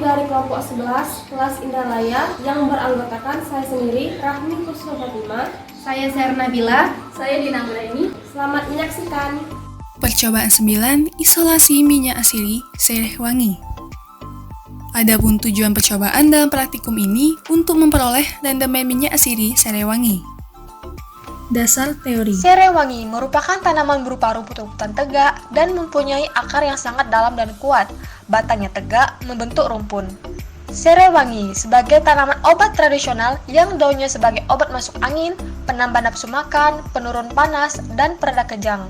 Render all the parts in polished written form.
dari kelompok 11 kelas Indralaya yang beranggotakan saya sendiri, Rahmi Kusno Fatimah. Saya Serna Bila. Saya Dina Anggraini. Selamat menyaksikan. Percobaan 9, isolasi minyak asili Sereh Wangi. Adapun tujuan percobaan dalam praktikum ini untuk memperoleh rendemen minyak asili Sereh Wangi. Dasar teori. Sereh wangi merupakan tanaman berupa rumput-rumputan tegak dan mempunyai akar yang sangat dalam dan kuat. Batangnya tegak, membentuk rumpun. Sereh wangi sebagai tanaman obat tradisional yang daunnya sebagai obat masuk angin, penambah nafsu makan, penurun panas, dan pereda kejang.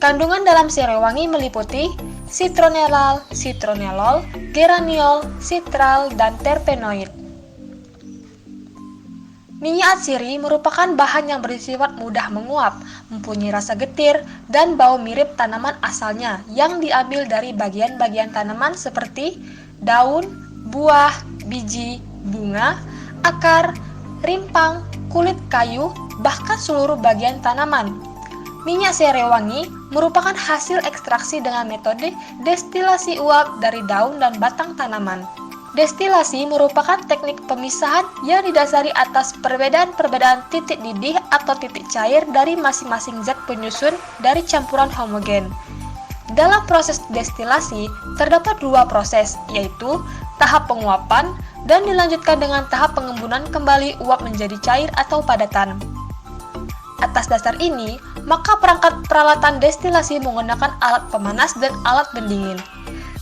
Kandungan dalam sereh wangi meliputi citronellal, citronellol, geraniol, citral, dan terpenoid. Minyak atsiri merupakan bahan yang bersifat mudah menguap, mempunyai rasa getir, dan bau mirip tanaman asalnya yang diambil dari bagian-bagian tanaman seperti daun, buah, biji, bunga, akar, rimpang, kulit kayu, bahkan seluruh bagian tanaman. Minyak sereh wangi merupakan hasil ekstraksi dengan metode destilasi uap dari daun dan batang tanaman. Destilasi merupakan teknik pemisahan yang didasari atas perbedaan-perbedaan titik didih atau titik cair dari masing-masing zat penyusun dari campuran homogen. Dalam proses destilasi, terdapat dua proses, yaitu tahap penguapan dan dilanjutkan dengan tahap pengembunan kembali uap menjadi cair atau padatan. Atas dasar ini, maka perangkat peralatan destilasi menggunakan alat pemanas dan alat pendingin.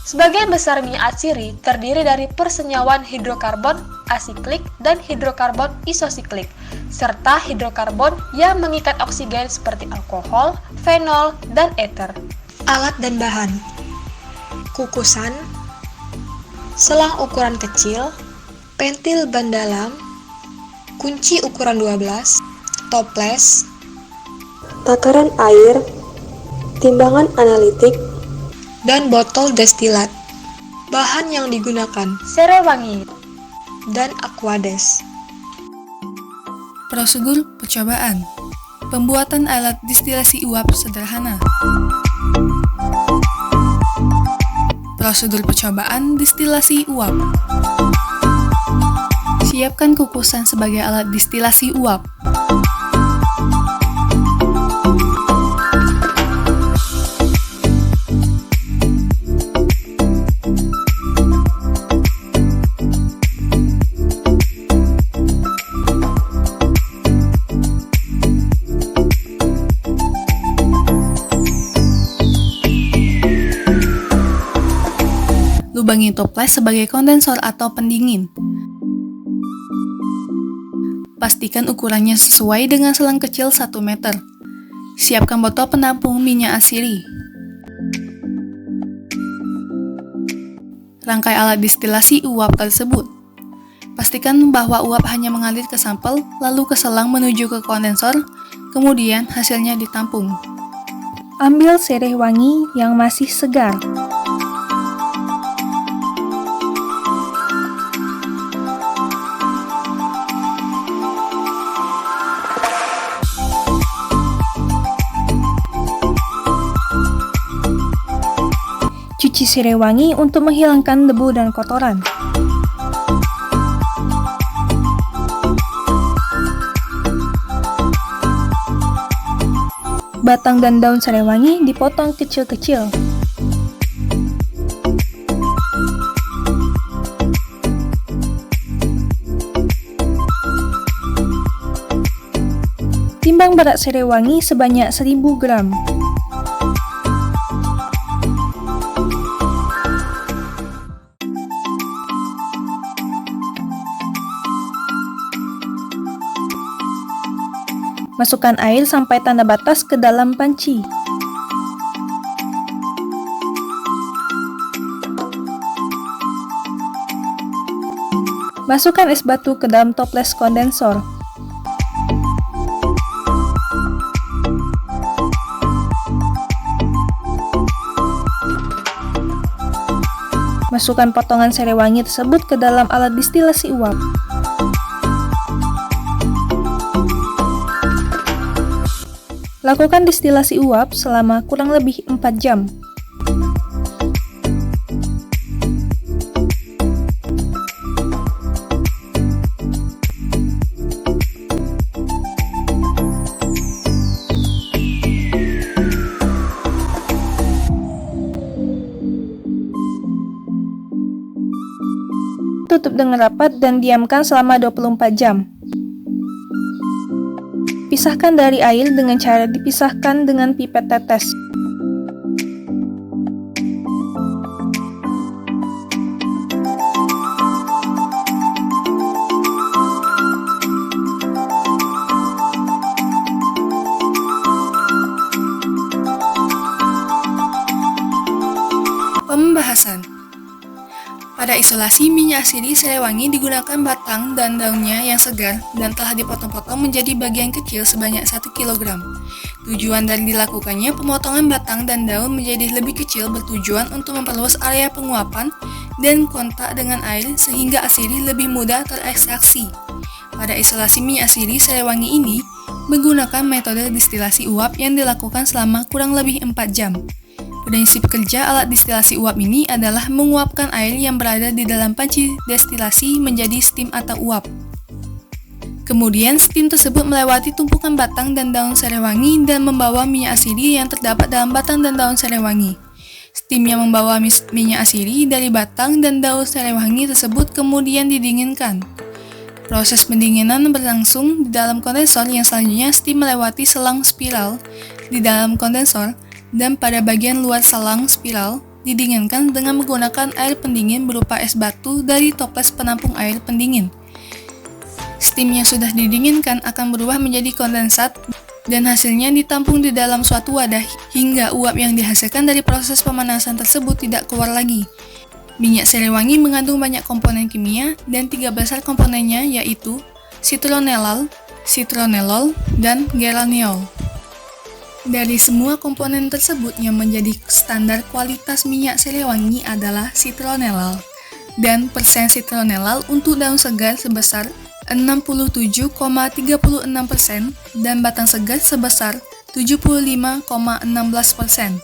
Sebagian besar minyak atsiri terdiri dari persenyawaan hidrokarbon asiklik dan hidrokarbon isosiklik, serta hidrokarbon yang mengikat oksigen seperti alkohol, fenol, dan eter. Alat dan bahan: kukusan, selang ukuran kecil, pentil ban dalam, kunci ukuran 12, toples, takaran air, timbangan analitik, dan botol destilat. Bahan yang digunakan: sereh wangi dan aquades. Prosedur percobaan. Pembuatan alat distilasi uap sederhana. Prosedur percobaan distilasi uap. Siapkan kukusan sebagai alat distilasi uap. Lubangi toples sebagai kondensor atau pendingin. Pastikan ukurannya sesuai dengan selang kecil 1 meter. Siapkan botol penampung minyak atsiri. Rangkai alat distilasi uap tersebut. Pastikan bahwa uap hanya mengalir ke sampel, lalu ke selang menuju ke kondensor, kemudian hasilnya ditampung. Ambil sereh wangi yang masih segar. Cuci sereh wangi untuk menghilangkan debu dan kotoran. Batang dan daun sereh wangi dipotong kecil-kecil. Timbang berat sereh wangi sebanyak 1000 gram. Masukkan air sampai tanda batas ke dalam panci. Masukkan es batu ke dalam toples kondensor. Masukkan potongan sereh wangi tersebut ke dalam alat distilasi uap. Lakukan distilasi uap selama kurang lebih 4 jam. tutup dengan rapat dan diamkan selama 24 jam. Pisahkan dari air dengan cara dipisahkan dengan pipet tetes. Pembahasan. Pada isolasi minyak asiri Serewangi digunakan batang dan daunnya yang segar dan telah dipotong-potong menjadi bagian kecil sebanyak 1 kg. Tujuan dari dilakukannya pemotongan batang dan daun menjadi lebih kecil bertujuan untuk memperluas area penguapan dan kontak dengan air sehingga asiri lebih mudah terekstraksi. Pada isolasi minyak asiri Serewangi ini menggunakan metode distilasi uap yang dilakukan selama kurang lebih 4 jam. Prinsip kerja alat distilasi uap ini adalah menguapkan air yang berada di dalam panci destilasi menjadi steam atau uap. Kemudian steam tersebut melewati tumpukan batang dan daun Serewangi dan membawa minyak asiri yang terdapat dalam batang dan daun Serewangi. Steam yang membawa minyak asiri dari batang dan daun Serewangi tersebut kemudian didinginkan. Proses pendinginan berlangsung di dalam kondensor yang selanjutnya steam melewati selang spiral di dalam kondensor dan pada bagian luar selang spiral didinginkan dengan menggunakan air pendingin berupa es batu dari toples penampung air pendingin. Steam yang sudah didinginkan akan berubah menjadi kondensat dan hasilnya ditampung di dalam suatu wadah hingga uap yang dihasilkan dari proses pemanasan tersebut tidak keluar lagi. Minyak Serewangi mengandung banyak komponen kimia dan 3 besar komponennya yaitu citronellal, citronellol, dan geraniol. Dari semua komponen tersebut yang menjadi standar kualitas minyak Serewangi adalah citronellal dan persen citronellal untuk daun segar sebesar 67,36% dan batang segar sebesar 75,16%.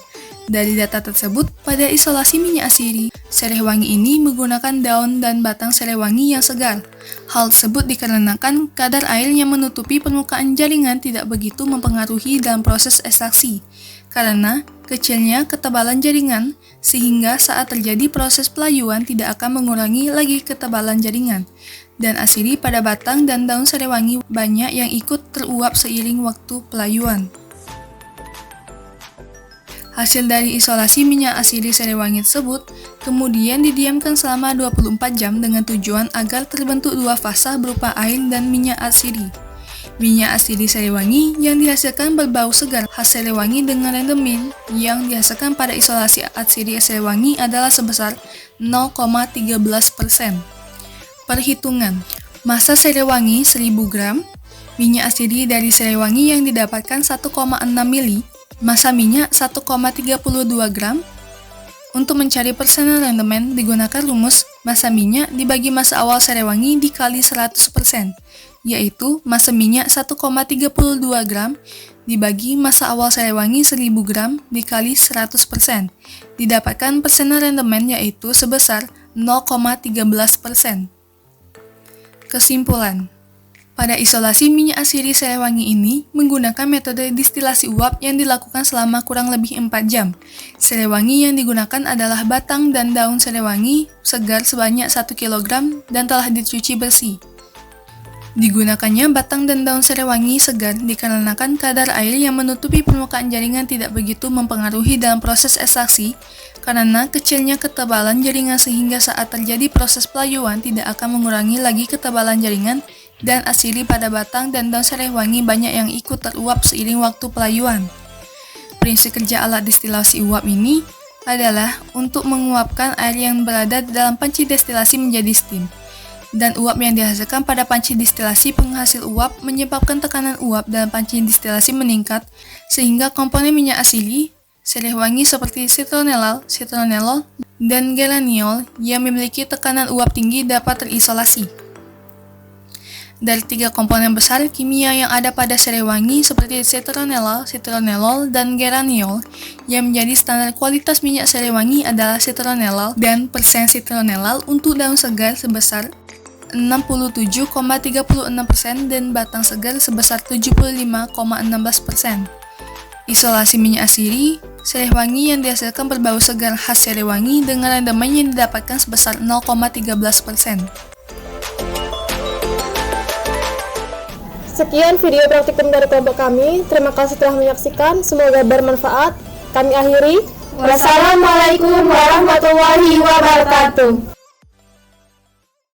Dari data tersebut, pada isolasi minyak asiri, Serewangi ini menggunakan daun dan batang Serewangi yang segar. Hal tersebut dikarenakan kadar air yang menutupi permukaan jaringan tidak begitu mempengaruhi dalam proses ekstraksi, karena kecilnya ketebalan jaringan, sehingga saat terjadi proses pelayuan tidak akan mengurangi lagi ketebalan jaringan. Dan asiri pada batang dan daun Serewangi banyak yang ikut teruap seiring waktu pelayuan. Hasil dari isolasi minyak asiri Serewangi tersebut kemudian didiamkan selama 24 jam dengan tujuan agar terbentuk 2 fasa berupa air dan minyak asiri. Minyak asiri Serewangi yang dihasilkan berbau segar khas Serewangi dengan rendemen yang dihasilkan pada isolasi asiri Serewangi adalah sebesar 0,13%. Perhitungan. Massa Serewangi 1000 gram, minyak asiri dari Serewangi yang didapatkan 1,6 mili, massa minyak 1,32 gram. Untuk mencari persenan rendemen digunakan rumus massa minyak dibagi massa awal Serewangi dikali 100%, yaitu massa minyak 1,32 gram dibagi massa awal Serewangi 1000 gram dikali 100%. Didapatkan persenan rendemen yaitu sebesar 0,13%. Kesimpulan. Pada isolasi minyak asiri Serewangi ini menggunakan metode distilasi uap yang dilakukan selama kurang lebih 4 jam. Serewangi yang digunakan adalah batang dan daun Serewangi segar sebanyak 1 kg dan telah dicuci bersih. Digunakannya batang dan daun Serewangi segar dikarenakan kadar air yang menutupi permukaan jaringan tidak begitu mempengaruhi dalam proses ekstraksi karena kecilnya ketebalan jaringan sehingga saat terjadi proses pelayuan tidak akan mengurangi lagi ketebalan jaringan dan asiri pada batang dan daun Serewangi banyak yang ikut teruap seiring waktu pelayuan. Prinsip kerja alat distilasi uap ini adalah untuk menguapkan air yang berada di dalam panci destilasi menjadi steam. Dan uap yang dihasilkan pada panci destilasi penghasil uap menyebabkan tekanan uap dalam panci destilasi meningkat sehingga komponen minyak asiri Serewangi seperti citronellal, citronellol, dan geraniol yang memiliki tekanan uap tinggi dapat terisolasi. Dari 3 komponen besar kimia yang ada pada Serewangi seperti citronellal, citronellol, dan geraniol, yang menjadi standar kualitas minyak Serewangi adalah citronellal dan persen citronellal untuk daun segar sebesar 67,36% dan batang segar sebesar 75,16%. Isolasi minyak asiri Serewangi yang dihasilkan berbau segar khas Serewangi dengan rendemen yang didapatkan sebesar 0,13%. Sekian video praktikum dari kelompok kami. Terima kasih telah menyaksikan. Semoga bermanfaat. Kami akhiri. Wassalamualaikum warahmatullahi wabarakatuh.